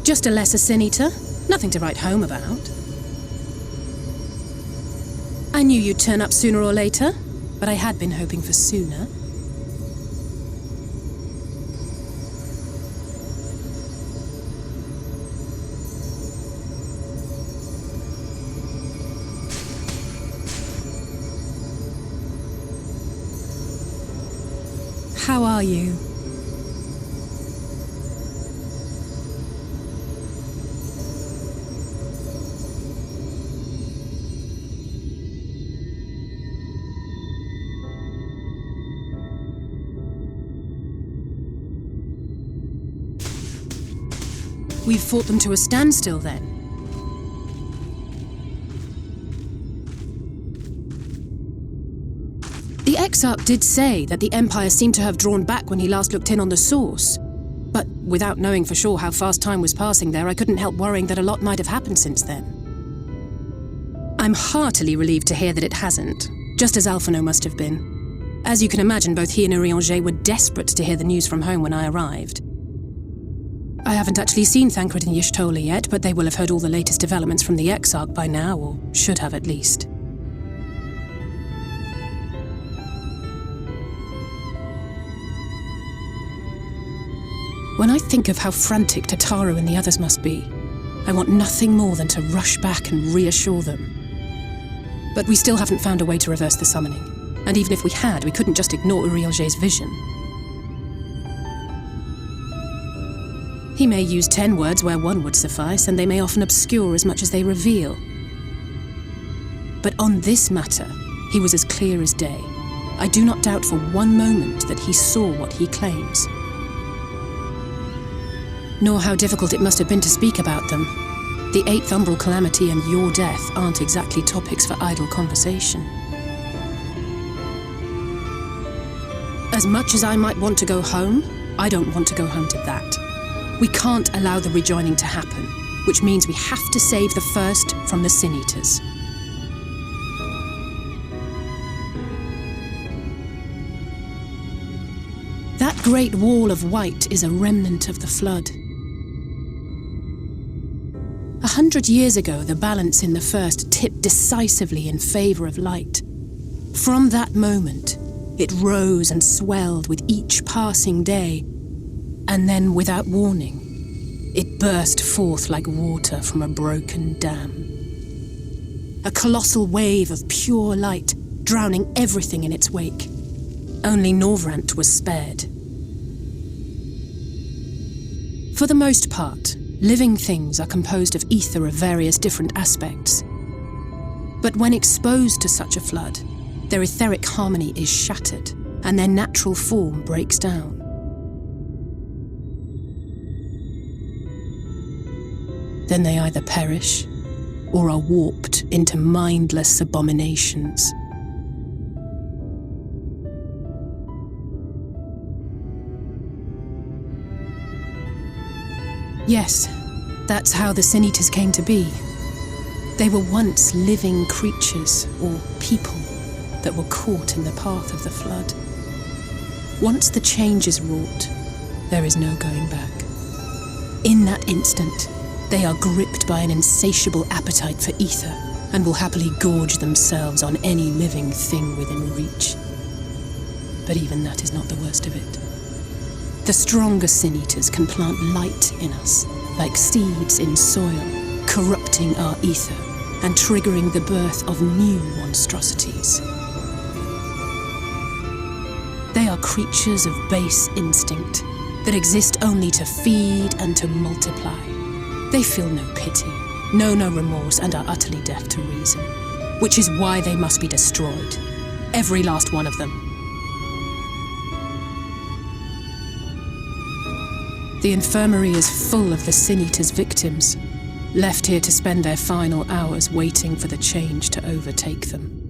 Just a lesser sin eater. Nothing to write home about. I knew you'd turn up sooner or later, but I had been hoping for sooner. How are you? We've fought them to a standstill, then. The Exarch did say that the Empire seemed to have drawn back when he last looked in on the source. But without knowing for sure how fast time was passing there, I couldn't help worrying that a lot might have happened since then. I'm heartily relieved to hear that it hasn't, just as Alphino must have been. As you can imagine, both he and Urianger were desperate to hear the news from home when I arrived. I haven't actually seen Thancred and Y'shtola yet, but they will have heard all the latest developments from the Exarch by now, or should have at least. When I think of how frantic Tataru and the others must be, I want nothing more than to rush back and reassure them. But we still haven't found a way to reverse the summoning, and even if we had, we couldn't just ignore Urianger's vision. He may use 10 words where 1 would suffice, and they may often obscure as much as they reveal. But on this matter, he was as clear as day. I do not doubt for one moment that he saw what he claims. Nor how difficult it must have been to speak about them. The 8th Umbral Calamity and your death aren't exactly topics for idle conversation. As much as I might want to go home, I don't want to go home to that. We can't allow the rejoining to happen, which means we have to save the first from the Sin Eaters. That great wall of white is a remnant of the flood. 100 years ago, the balance in the first tipped decisively in favor of light. From that moment, it rose and swelled with each passing day, and then, without warning, it burst forth like water from a broken dam. A colossal wave of pure light, drowning everything in its wake. Only Norvrant was spared. For the most part, living things are composed of ether of various different aspects. But when exposed to such a flood, their etheric harmony is shattered, and their natural form breaks down. Then they either perish, or are warped into mindless abominations. Yes, that's how the Sin Eaters came to be. They were once living creatures, or people, that were caught in the path of the flood. Once the change is wrought, there is no going back. In that instant, they are gripped by an insatiable appetite for ether, and will happily gorge themselves on any living thing within reach. But even that is not the worst of it. The stronger Sin Eaters can plant light in us, like seeds in soil, corrupting our ether and triggering the birth of new monstrosities. They are creatures of base instinct that exist only to feed and to multiply. They feel no pity, know no remorse, and are utterly deaf to reason, which is why they must be destroyed. Every last one of them. The infirmary is full of the Sin Eaters' victims, left here to spend their final hours waiting for the change to overtake them.